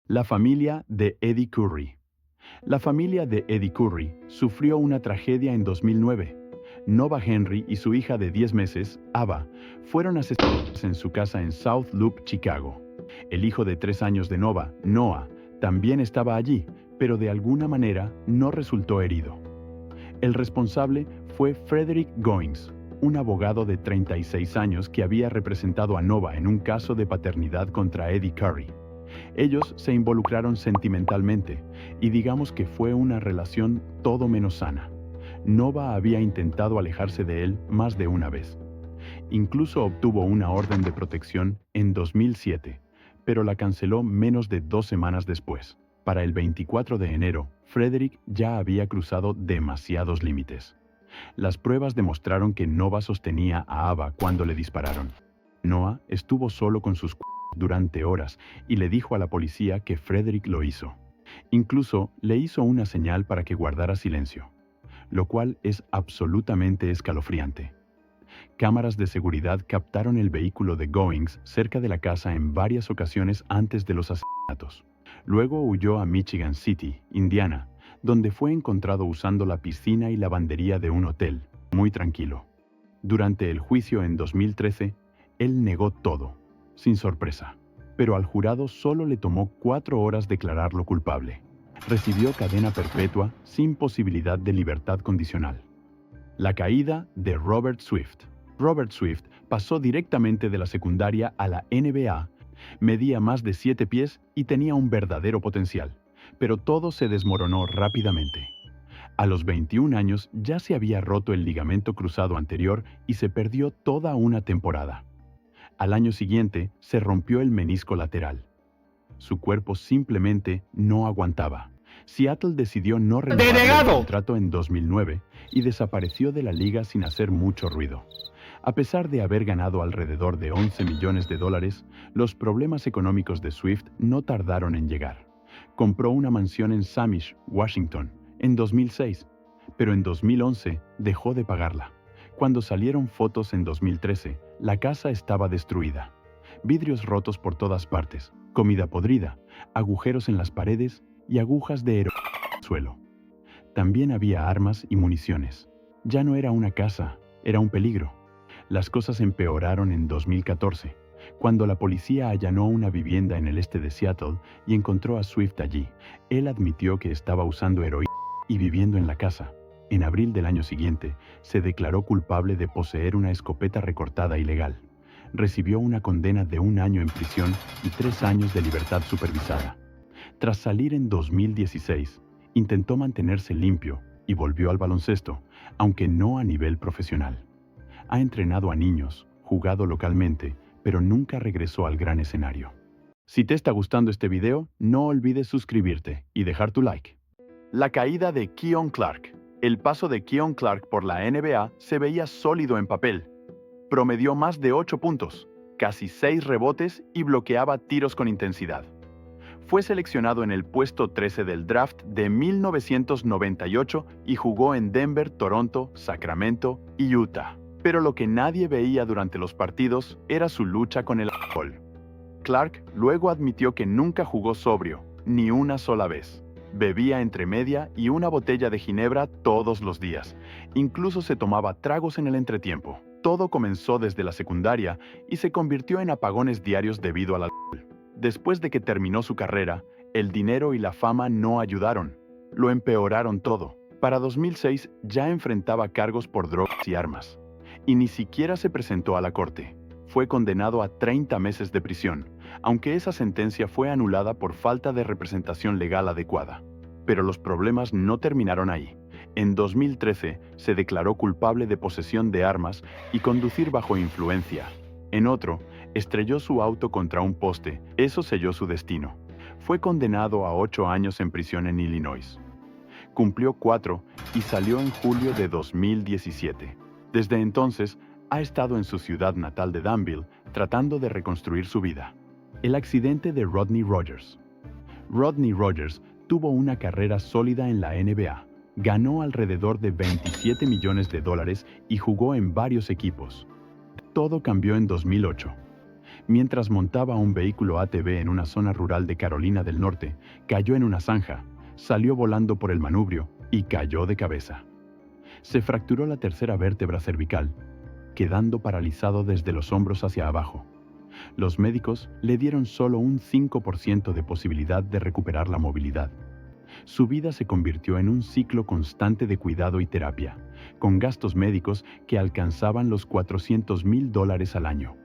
La familia de Eddie Curry. La familia de Eddie Curry sufrió una tragedia en 2009. Nova Henry y su hija de 10 meses, Ava, fueron asesinadas en su casa en South Loop, Chicago. El hijo de 3 años de Nova, Noah, también estaba allí, pero de alguna manera no resultó herido. El responsable fue Frederick Goins, un abogado de 36 años que había representado a Nova en un caso de paternidad contra Eddie Curry. Ellos se involucraron sentimentalmente y digamos que fue una relación todo menos sana. Nova había intentado alejarse de él más de una vez. Incluso obtuvo una orden de protección en 2007, pero la canceló menos de 2 semanas después. Para el 24 de enero, Frederick ya había cruzado demasiados límites. Las pruebas demostraron que Nova sostenía a Ava cuando le dispararon. Noah estuvo solo con sus durante horas y le dijo a la policía que Frederick lo hizo. Incluso le hizo una señal para que guardara silencio, lo cual es absolutamente escalofriante. Cámaras de seguridad captaron el vehículo de Goings cerca de la casa en varias ocasiones antes de los asesinatos. Luego huyó a Michigan City, Indiana, donde fue encontrado usando la piscina y lavandería de un hotel, muy tranquilo. Durante el juicio en 2013, él negó todo, sin sorpresa, pero al jurado solo le tomó 4 horas declararlo culpable. Recibió cadena perpetua sin posibilidad de libertad condicional. La caída de Robert Swift. Robert Swift pasó directamente de la secundaria a la NBA, medía más de 7 pies y tenía un verdadero potencial, pero todo se desmoronó rápidamente. A los 21 años ya se había roto el ligamento cruzado anterior y se perdió toda una temporada. Al año siguiente se rompió el menisco lateral. Su cuerpo simplemente no aguantaba. Seattle decidió no renovar el contrato en 2009 y desapareció de la liga sin hacer mucho ruido. A pesar de haber ganado alrededor de $11 millones, los problemas económicos de Swift no tardaron en llegar. Compró una mansión en Samish, Washington, en 2006, pero en 2011 dejó de pagarla. Cuando salieron fotos en 2013, la casa estaba destruida. Vidrios rotos por todas partes, comida podrida, agujeros en las paredes y agujas de heroína en el suelo. También había armas y municiones. Ya no era una casa, era un peligro. Las cosas empeoraron en 2014, cuando la policía allanó una vivienda en el este de Seattle y encontró a Swift allí. Él admitió que estaba usando heroína y viviendo en la casa. En abril del año siguiente, se declaró culpable de poseer una escopeta recortada ilegal. Recibió una condena de 1 año en prisión y 3 años de libertad supervisada. Tras salir en 2016, intentó mantenerse limpio y volvió al baloncesto, aunque no a nivel profesional. Ha entrenado a niños, jugado localmente, pero nunca regresó al gran escenario. Si te está gustando este video, no olvides suscribirte y dejar tu like. La caída de Keon Clark. El paso de Keon Clark por la NBA se veía sólido en papel. Promedió más de 8 puntos, casi 6 rebotes y bloqueaba tiros con intensidad. Fue seleccionado en el puesto 13 del draft de 1998 y jugó en Denver, Toronto, Sacramento y Utah. Pero lo que nadie veía durante los partidos era su lucha con el alcohol. Clark luego admitió que nunca jugó sobrio, ni una sola vez. Bebía entre media y una botella de ginebra todos los días. Incluso se tomaba tragos en el entretiempo. Todo comenzó desde la secundaria y se convirtió en apagones diarios debido al alcohol. Después de que terminó su carrera, el dinero y la fama no ayudaron. Lo empeoraron todo. Para 2006 ya enfrentaba cargos por drogas y armas. Y ni siquiera se presentó a la corte. Fue condenado a 30 meses de prisión, aunque esa sentencia fue anulada por falta de representación legal adecuada. Pero los problemas no terminaron ahí. En 2013 se declaró culpable de posesión de armas y conducir bajo influencia. En otro, estrelló su auto contra un poste. Eso selló su destino. Fue condenado a 8 años en prisión en Illinois. Cumplió 4 y salió en julio de 2017. Desde entonces, ha estado en su ciudad natal de Danville tratando de reconstruir su vida. El accidente de Rodney Rogers. Rodney Rogers tuvo una carrera sólida en la NBA. Ganó alrededor de $27 millones y jugó en varios equipos. Todo cambió en 2008. Mientras montaba un vehículo ATV en una zona rural de Carolina del Norte, cayó en una zanja, salió volando por el manubrio y cayó de cabeza. Se fracturó la tercera vértebra cervical, quedando paralizado desde los hombros hacia abajo. Los médicos le dieron solo un 5% de posibilidad de recuperar la movilidad. Su vida se convirtió en un ciclo constante de cuidado y terapia, con gastos médicos que alcanzaban los $400,000 al año.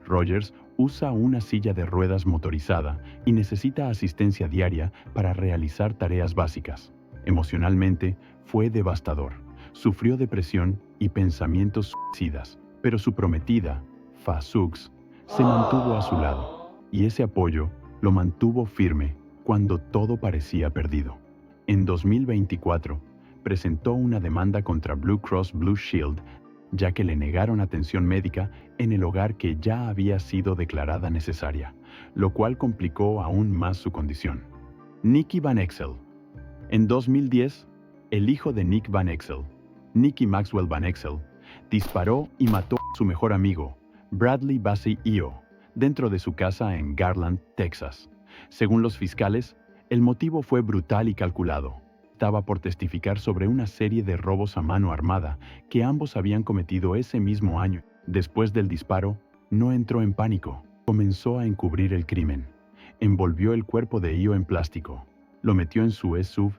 Rogers usa una silla de ruedas motorizada y necesita asistencia diaria para realizar tareas básicas. Emocionalmente, fue devastador. Sufrió depresión y pensamientos suicidas, pero su prometida, Fa Suggs, se mantuvo a su lado, y ese apoyo lo mantuvo firme cuando todo parecía perdido. En 2024, presentó una demanda contra Blue Cross Blue Shield, ya que le negaron atención médica en el hogar que ya había sido declarada necesaria, lo cual complicó aún más su condición. Nicky Van Exel. En 2010, el hijo de Nick Van Exel, Nicky Maxwell Van Exel, disparó y mató a su mejor amigo, Bradley Bassey Io, dentro de su casa en Garland, Texas. Según los fiscales, el motivo fue brutal y calculado. Estaba por testificar sobre una serie de robos a mano armada que ambos habían cometido ese mismo año. Después del disparo, no entró en pánico. Comenzó a encubrir el crimen. Envolvió el cuerpo de Io en plástico, lo metió en su SUV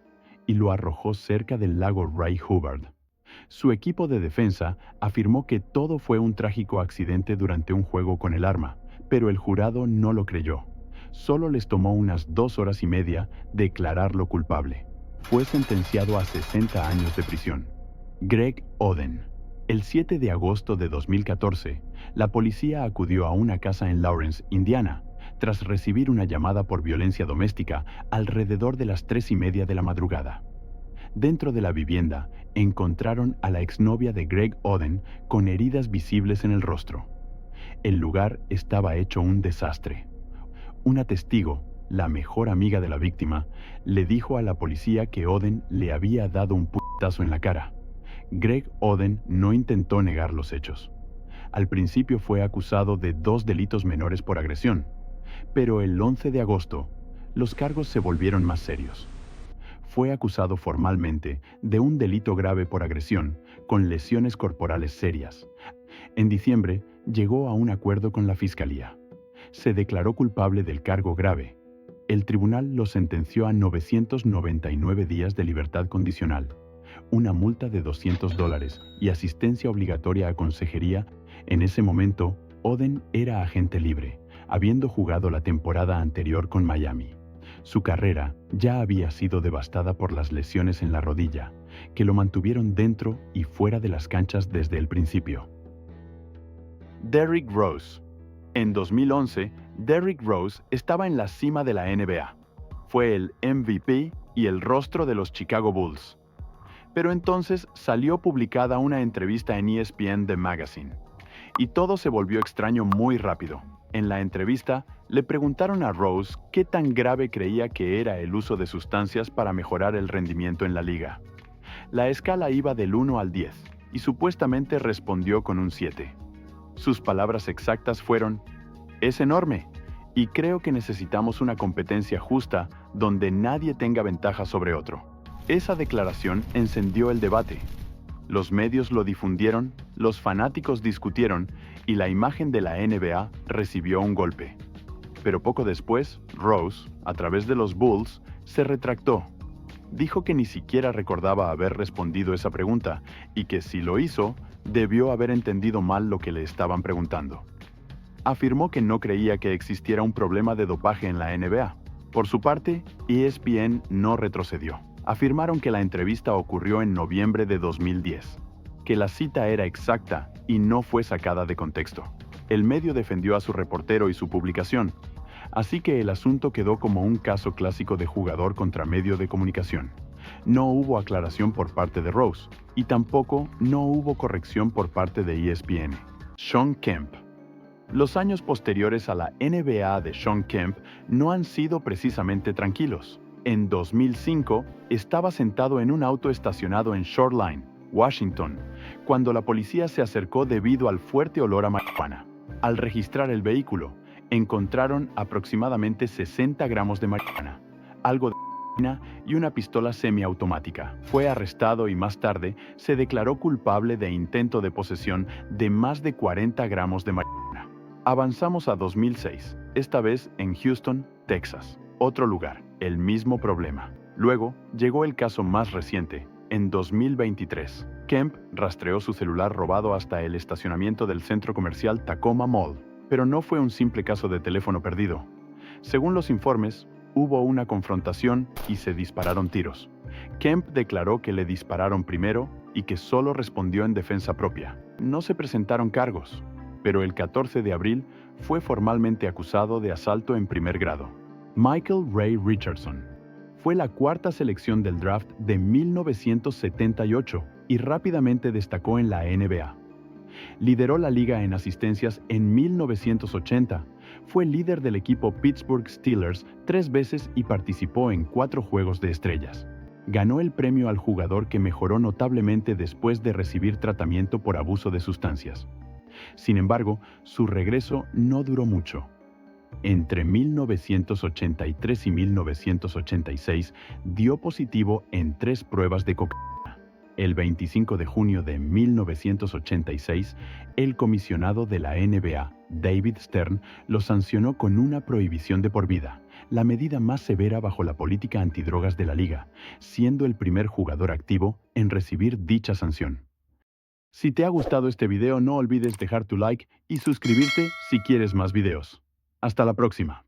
y lo arrojó cerca del lago Ray Hubbard. Su equipo de defensa afirmó que todo fue un trágico accidente durante un juego con el arma, pero el jurado no lo creyó. Solo les tomó unas 2 horas y media declararlo culpable. Fue sentenciado a 60 años de prisión. Greg Oden. El 7 de agosto de 2014, la policía acudió a una casa en Lawrence, Indiana, tras recibir una llamada por violencia doméstica alrededor de las 3:30 de la madrugada. Dentro de la vivienda, encontraron a la exnovia de Greg Oden con heridas visibles en el rostro. El lugar estaba hecho un desastre. Una testigo, la mejor amiga de la víctima, le dijo a la policía que Oden le había dado un puñetazo en la cara. Greg Oden no intentó negar los hechos. Al principio fue acusado de 2 delitos menores por agresión, pero el 11 de agosto, los cargos se volvieron más serios. Fue acusado formalmente de un delito grave por agresión, con lesiones corporales serias. En diciembre, llegó a un acuerdo con la fiscalía. Se declaró culpable del cargo grave. El tribunal lo sentenció a 999 días de libertad condicional, una multa de $200 y asistencia obligatoria a consejería. En ese momento, Oden era agente libre, habiendo jugado la temporada anterior con Miami. Su carrera ya había sido devastada por las lesiones en la rodilla, que lo mantuvieron dentro y fuera de las canchas desde el principio. Derrick Rose. En 2011, Derrick Rose estaba en la cima de la NBA. Fue el MVP y el rostro de los Chicago Bulls. Pero entonces salió publicada una entrevista en ESPN The Magazine, y todo se volvió extraño muy rápido. En la entrevista, le preguntaron a Rose qué tan grave creía que era el uso de sustancias para mejorar el rendimiento en la liga. La escala iba del 1 al 10, y supuestamente respondió con un 7. Sus palabras exactas fueron: "Es enorme, y creo que necesitamos una competencia justa donde nadie tenga ventaja sobre otro". Esa declaración encendió el debate. Los medios lo difundieron, los fanáticos discutieron, y la imagen de la NBA recibió un golpe. Pero poco después, Rose, a través de los Bulls, se retractó. Dijo que ni siquiera recordaba haber respondido esa pregunta y que si lo hizo, debió haber entendido mal lo que le estaban preguntando. Afirmó que no creía que existiera un problema de dopaje en la NBA. Por su parte, ESPN no retrocedió. Afirmaron que la entrevista ocurrió en noviembre de 2010, que la cita era exacta y no fue sacada de contexto. El medio defendió a su reportero y su publicación, así que el asunto quedó como un caso clásico de jugador contra medio de comunicación. No hubo aclaración por parte de Rose, y tampoco no hubo corrección por parte de ESPN. Shawn Kemp. Los años posteriores a la NBA de Shawn Kemp no han sido precisamente tranquilos. En 2005, estaba sentado en un auto estacionado en Shoreline, Washington, cuando la policía se acercó debido al fuerte olor a marihuana. Al registrar el vehículo, Encontraron aproximadamente 60 gramos de marihuana, algo de cocaína y una pistola semiautomática. Fue arrestado y más tarde se declaró culpable de intento de posesión de más de 40 gramos de marihuana. Avanzamos a 2006, esta vez en Houston, Texas. Otro lugar, el mismo problema. Luego llegó el caso más reciente, en 2023. Kemp rastreó su celular robado hasta el estacionamiento del centro comercial Tacoma Mall. Pero no fue un simple caso de teléfono perdido. Según los informes, hubo una confrontación y se dispararon tiros. Kemp declaró que le dispararon primero y que solo respondió en defensa propia. No se presentaron cargos, pero el 14 de abril fue formalmente acusado de asalto en primer grado. Michael Ray Richardson fue la cuarta selección del draft de 1978 y rápidamente destacó en la NBA. Lideró la liga en asistencias en 1980, fue líder del equipo Pittsburgh Steelers 3 veces y participó en 4 Juegos de Estrellas. Ganó el premio al jugador que mejoró notablemente después de recibir tratamiento por abuso de sustancias. Sin embargo, su regreso no duró mucho. Entre 1983 y 1986 dio positivo en 3 pruebas de cocaína. El 25 de junio de 1986, el comisionado de la NBA, David Stern, lo sancionó con una prohibición de por vida, la medida más severa bajo la política antidrogas de la liga, siendo el primer jugador activo en recibir dicha sanción. Si te ha gustado este video, no olvides dejar tu like y suscribirte si quieres más videos. Hasta la próxima.